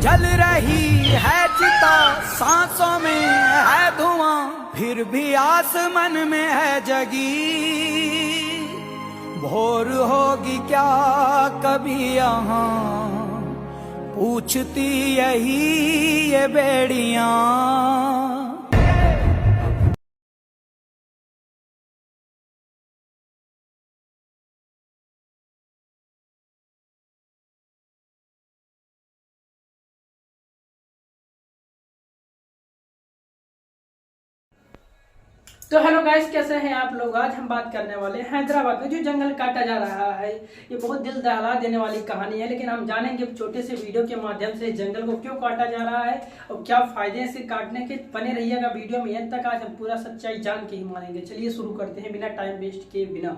जल रही है चिता, सांसों में है धुआं, फिर भी आस मन में है जगी। भोर होगी क्या कभी यहाँ, पूछती यही ये बेड़ियां। तो हेलो गाइस, कैसे हैं आप लोग। आज हम बात करने वाले हैं हैदराबाद में जो जंगल काटा जा रहा है। ये बहुत दिल दहला देने वाली कहानी है, लेकिन हम जानेंगे छोटे से वीडियो के माध्यम से जंगल को क्यों काटा जा रहा है और क्या फायदे से काटने के। बने रहिएगा वीडियो में अंत तक। आज हम पूरा सच्चाई जान के ही मानेंगे। चलिए शुरू करते हैं बिना टाइम वेस्ट किए बिना।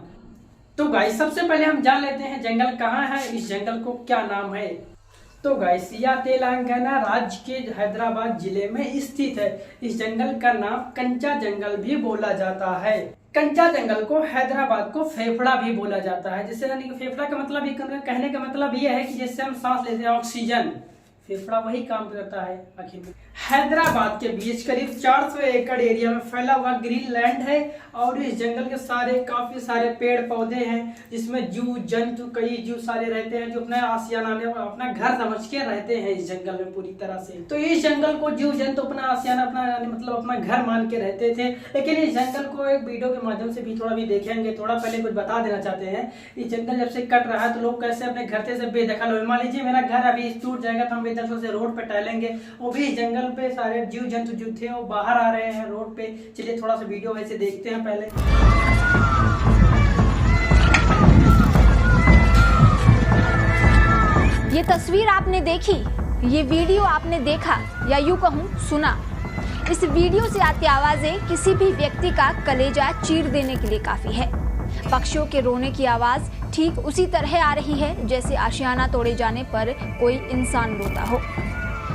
तो गाइस, सबसे पहले हम जान लेते हैं जंगल कहाँ है, इस जंगल को क्या नाम है। तो गाइस, यह तेलंगाना राज्य के हैदराबाद जिले में स्थित है। इस जंगल का नाम कंचा जंगल भी बोला जाता है। कंचा जंगल को हैदराबाद को फेफड़ा भी बोला जाता है। जिससे यानी कि फेफड़ा का मतलब ही, कहने का मतलब यह है कि जिससे हम सांस लेते हैं ऑक्सीजन, फेफड़ा वही काम करता है आखिर में। हैदराबाद के बीच करीब 400 एकड़ एरिया में फैला हुआ ग्रीन लैंड है और इस जंगल के काफी सारे पेड़ पौधे हैं, जिसमें जीव जंतु कई जीव सारे रहते हैं जो अपना आशियाना अपना घर समझ के रहते हैं इस जंगल में पूरी तरह से। तो इस जंगल को जीव जंतु अपना आशियाना मतलब अपना घर मान के रहते थे। लेकिन इस जंगल को एक वीडियो के माध्यम से भी थोड़ा भी देखेंगे। थोड़ा पहले कुछ बता देना चाहते हैं, इस जंगल जब से कट रहा है तो लोग कैसे अपने घर से बेदखल हो। मान लीजिए मेरा घर अभी टूट जाएगा तो हम बेदखल से रोड पे टहलेंगे, वो भी इस जंगल पे सारे जीव जंतु जो थे वो बाहर आ रहे हैं रोड पे। चलिए थोड़ा सा वीडियो वैसे देखते हैं पहले। ये तस्वीर आपने देखी, ये वीडियो आपने देखा या यूं कहूं सुना। इस वीडियो से आती आवाजें किसी भी व्यक्ति का कलेजा चीर देने के लिए काफी है। पक्षियों के रोने की आवाज ठीक उसी तरह आ रही है जैसे आशियाना तोड़े जाने पर कोई इंसान रोता हो।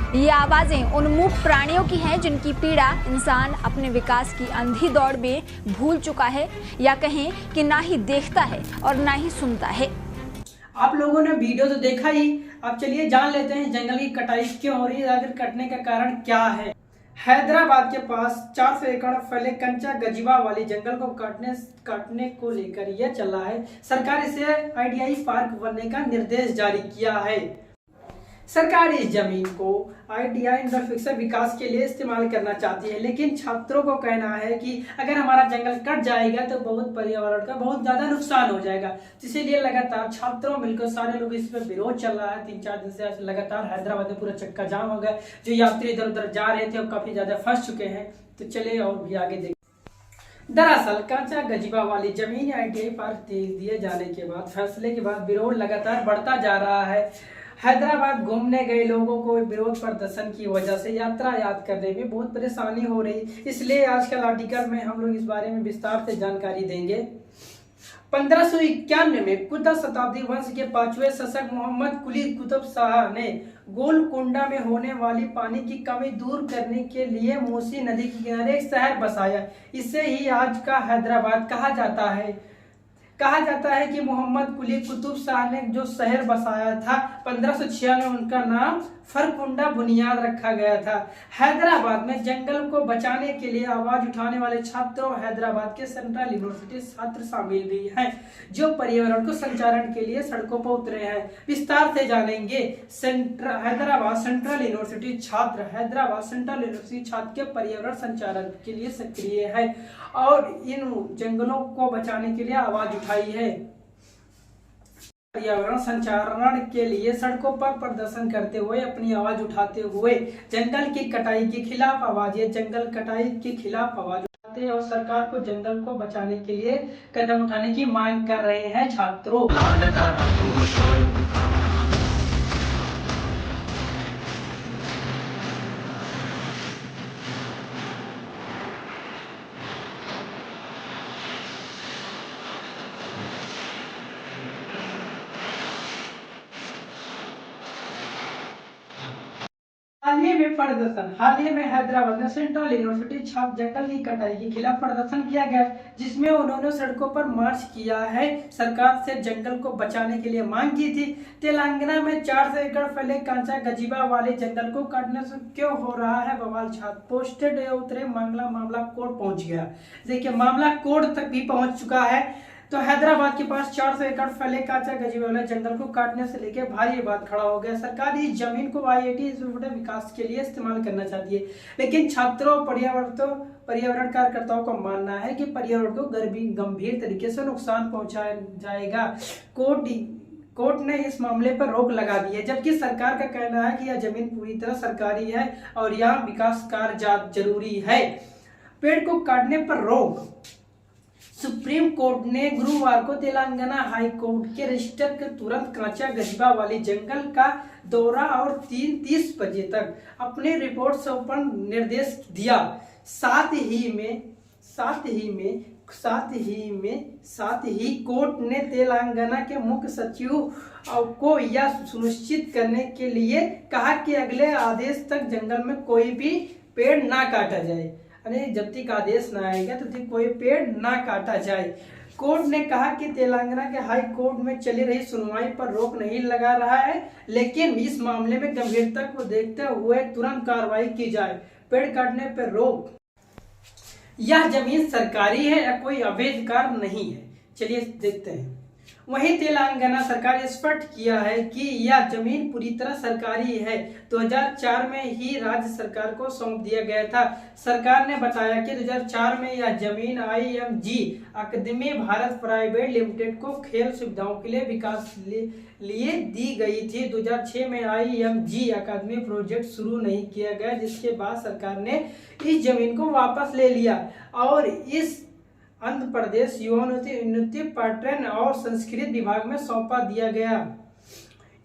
ये आवाजें उन मूक प्राणियों की हैं जिनकी पीड़ा इंसान अपने विकास की अंधी दौड़ में भूल चुका है, या कहें कि ना ही देखता है और ना ही सुनता है। आप लोगों ने वीडियो तो देखा ही, अब चलिए जान लेते हैं जंगल की कटाई क्यों हो रही है, आखिर कटने का कारण क्या है। हैदराबाद के पास 400 एकड़ फैले कंचा गजिबा वाली जंगल को काटने को लेकर यह चल रहा है। सरकार इसे आईडीआई पार्क बनने का निर्देश जारी किया है। सरकार इस जमीन को आईडीआई इंफ्रास्ट्रक्चर विकास के लिए इस्तेमाल करना चाहती है, लेकिन छात्रों को कहना है कि अगर हमारा जंगल कट जाएगा तो बहुत पर्यावरण का बहुत ज्यादा नुकसान हो जाएगा। इसीलिए लगातार छात्रों मिलकर सारे लोग इस पर विरोध चल रहा है। 3-4 दिन से लगातार हैदराबाद में पूरा चक्का जाम हो गया। जो यात्री इधर उधर जा रहे थे वो काफी ज्यादा फंस चुके हैं। तो चले और भी आगे देखें। दरअसल कंचा गजिबा वाली जमीन आईडीआई पार्क दिए जाने के बाद फैसले के बाद विरोध लगातार बढ़ता जा रहा है। हैदराबाद घूमने गए लोगों को विरोध प्रदर्शन की वजह से यात्रा याद करने में बहुत परेशानी हो रही। इसलिए आजकल आर्टिकल में हम लोग इस बारे में विस्तार से जानकारी देंगे। 1591 में कुतुब शताब्दी वंश के 5वें शासक मोहम्मद कुली कुतुब शाह ने गोलकोंडा में होने वाली पानी की कमी दूर करने के लिए मूसी नदी के किनारे एक शहर बसाया। इसे ही आज का हैदराबाद कहा जाता है। कहा जाता है कि मोहम्मद कुली कुतुब शाह ने जो शहर बसाया था 1596 में, उनका नाम फरकुंडा बुनियाद रखा गया था। हैदराबाद में जंगल को बचाने के लिए आवाज उठाने वाले छात्रों हैदराबाद के सेंट्रल यूनिवर्सिटी छात्र शामिल भी हैं, जो पर्यावरण को संचारण के लिए सड़कों पर उतरे हैं। विस्तार से जानेंगे। हैदराबाद सेंट्रल यूनिवर्सिटी छात्र के पर्यावरण संचारण के लिए सक्रिय है और इन जंगलों को बचाने के लिए आवाज उठाई है। पर्यावरण संचारण के लिए सड़कों पर प्रदर्शन करते हुए अपनी आवाज उठाते हुए जंगल की कटाई के खिलाफ जंगल कटाई के खिलाफ आवाज उठाते हैं और सरकार को जंगल को बचाने के लिए कदम उठाने की मांग कर रहे हैं छात्रों। हाल ही में में प्रदर्शन। हाल ही में हैदराबाद में सेंट्रल यूनिवर्सिटी छाप जंगल की कटाई के खिलाफ प्रदर्शन किया गया, जिसमें उन्होंने सड़कों पर मार्च किया है, सरकार से जंगल को बचाने के लिए मांग की थी। तेलंगाना में 400 एकड़ फैले कांचा गजीबा वाले जंगल को काटने से क्यों हो रहा है बवाल। छात्र पोस्टेड उतरे, मामला कोर्ट पहुंच गया। देखिए मामला कोर्ट तक भी पहुंच चुका है। तो हैदराबाद के पास 400 एकड़ फैले कांचा गजीबा वाले जंगल को काटने से लेकर भारी विवाद खड़ा हो गया। सरकार इस जमीन को IIT विकास के लिए इस्तेमाल करना चाहती है, लेकिन छात्रों और पर्यावरण कार्यकर्ताओं का मानना है कि पर्यावरण को गंभीर तरीके से नुकसान पहुंचाया जाएगा। कोर्ट ने इस मामले पर रोक लगा दी है, जबकि सरकार का कहना है कि यह जमीन पूरी तरह सरकारी है और यहाँ विकास कार्य जरूरी है। पेड़ को काटने पर रोक। सुप्रीम कोर्ट ने गुरुवार को तेलंगाना हाई कोर्ट के रजिस्टर के तुरंत कांचा गजीबा वाले जंगल का दौरा और 30 बजे तक अपने रिपोर्ट सौंपने निर्देश दिया। साथ ही कोर्ट ने तेलंगाना के मुख्य सचिव को यह सुनिश्चित करने के लिए कहा कि अगले आदेश तक जंगल में कोई भी पेड़ ना काटा जाए। जब तक आदेश ना आएगा तब तक कोई पेड़ ना काटा जाए। कोर्ट ने कहा कि तेलंगाना के हाई कोर्ट में चली रही सुनवाई पर रोक नहीं लगा रहा है, लेकिन इस मामले में गंभीरता को देखते हुए तुरंत कार्रवाई की जाए। पेड़ काटने पर रोक। यह जमीन सरकारी है या कोई अवैध कार्य नहीं है, चलिए देखते हैं। वहीं तेलंगाना सरकार ने स्पष्ट किया है कि यह जमीन पूरी तरह सरकारी है। 2004 में ही राज्य सरकार को सौंप दिया गया था। सरकार ने बताया कि 2004 में यह जमीन IMG अकादमी भारत प्राइवेट लिमिटेड को खेल सुविधाओं के लिए विकास लिए दी गई थी। 2006 में IMG अकादमी प्रोजेक्ट शुरू नहीं किया गया, जिसके बाद सरकार ने इस जमीन को वापस ले लिया और इस आंध्र प्रदेश युवा उन्नति पर्यटन और संस्कृति विभाग में सौंपा दिया गया।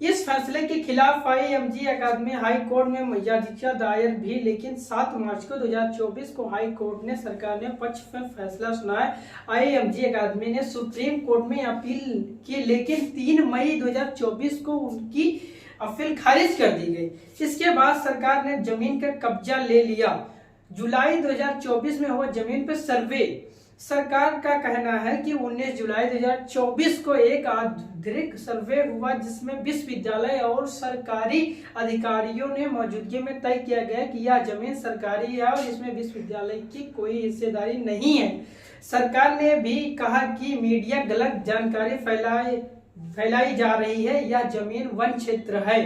इस फैसले के खिलाफ IMG अकादमी हाई कोर्ट में याचिका दायर भी, लेकिन 7 मार्च को 2024 को हाई कोर्ट ने सरकार ने पक्ष में फैसला सुनाया। IMG अकादमी ने सुप्रीम कोर्ट में अपील की, लेकिन 3 मई 2024 को उनकी अपील खारिज कर दी गई। इसके बाद सरकार ने जमीन का कब्जा ले लिया। जुलाई 2024 में हुआ जमीन पर सर्वे। सरकार का कहना है कि 19 जुलाई 2024 को एक आधिकारिक सर्वे हुआ, जिसमें विश्वविद्यालय और सरकारी अधिकारियों ने मौजूदगी में तय किया गया कि यह जमीन सरकारी है और इसमें विश्वविद्यालय की कोई हिस्सेदारी नहीं है। सरकार ने भी कहा कि मीडिया गलत जानकारी फैलाई जा रही है। यह जमीन वन क्षेत्र है।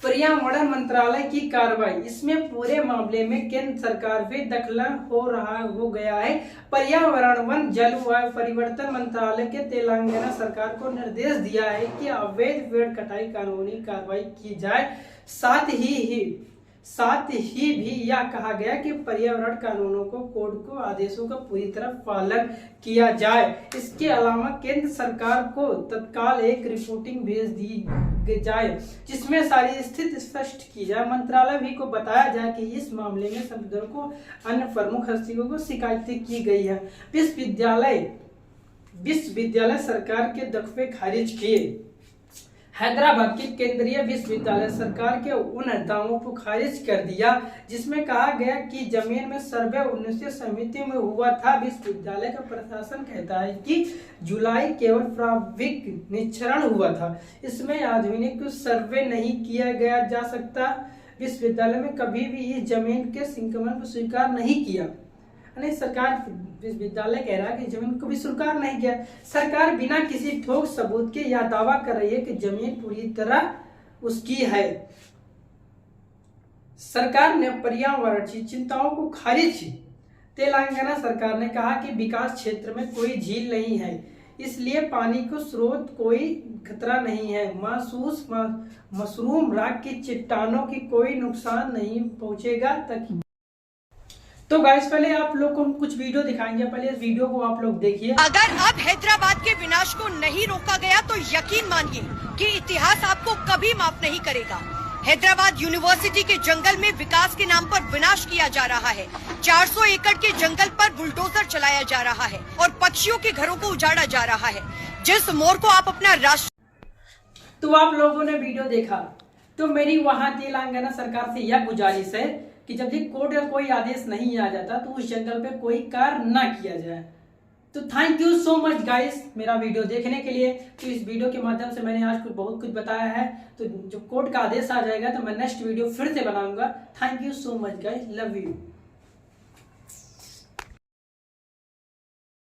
पर्यावरण मंत्रालय की कार्रवाई। इसमें पूरे मामले में केंद्र सरकार भी दखल हो गया है। पर्यावरण वन जलवायु परिवर्तन मंत्रालय के तेलंगाना सरकार को निर्देश दिया है कि अवैध पेड़ कटाई कानूनी कार्रवाई की जाए। साथ ही भी यह कहा गया कि पर्यावरण कानूनों को कोर्ट को आदेशों का पूरी तरह पालन किया जाए। इसके अलावा केंद्र सरकार को तत्काल एक रिपोर्टिंग भेज दी जाए, जिसमें सारी स्थिति स्पष्ट की जाए। मंत्रालय भी को बताया जाए कि इस मामले में संसदों को अन्य प्रमुख हस्तियों को शिकायतें की गई है। विश्वविद्यालय सरकार के दफे खारिज किए। हैदराबाद के केंद्रीय विश्वविद्यालय सरकार के उन दावों को खारिज कर दिया, जिसमें कहा गया कि जमीन में सर्वे 19 समिति में हुआ था। विश्वविद्यालय का प्रशासन कहता है कि जुलाई केवल प्रारंभिक निरीक्षण हुआ था, इसमें आधुनिक सर्वे नहीं किया गया जा सकता। विश्वविद्यालय में कभी भी इस जमीन के संक्रमण को स्वीकार नहीं किया। सरकार विश्वविद्यालय कह रहा है कि जमीन को भी स्वीकार नहीं किया। सरकार बिना किसी ठोस सबूत के यह दावा कर रही है कि जमीन पूरी तरह उसकी है। सरकार ने पर्यावरण की चिंताओं को खारिज की। तेलंगाना सरकार ने कहा कि विकास क्षेत्र में कोई झील नहीं है, इसलिए पानी को स्रोत कोई खतरा नहीं है। मशरूम राग की चट्टानों की कोई नुकसान नहीं पहुंचेगा। तो गाइस पहले आप लोग को हम कुछ वीडियो दिखाएंगे, पहले इस वीडियो को आप लोग देखिए। अगर अब हैदराबाद के विनाश को नहीं रोका गया तो यकीन मानिए कि इतिहास आपको कभी माफ नहीं करेगा। हैदराबाद यूनिवर्सिटी के जंगल में विकास के नाम पर विनाश किया जा रहा है। 400 एकड़ के जंगल पर बुलडोजर चलाया जा रहा है और पक्षियों के घरों को उजाड़ा जा रहा है। जिस मोर को आप अपना राष्ट्र। तो आप लोगों ने वीडियो देखा। तो मेरी वहां तेलंगाना सरकार से यह गुजारिश है कि जब भी कोर्ट का कोई आदेश नहीं आ जाता तो उस जंगल पे कोई कार्य ना किया जाए। तो thank you so much guys मेरा वीडियो देखने के लिए। तो इस वीडियो के माध्यम से मैंने आज बहुत कुछ बताया है। तो जब कोर्ट का आदेश आ जाएगा तो मैं नेक्स्ट वीडियो फिर से बनाऊंगा। Thank you so much guys, love you.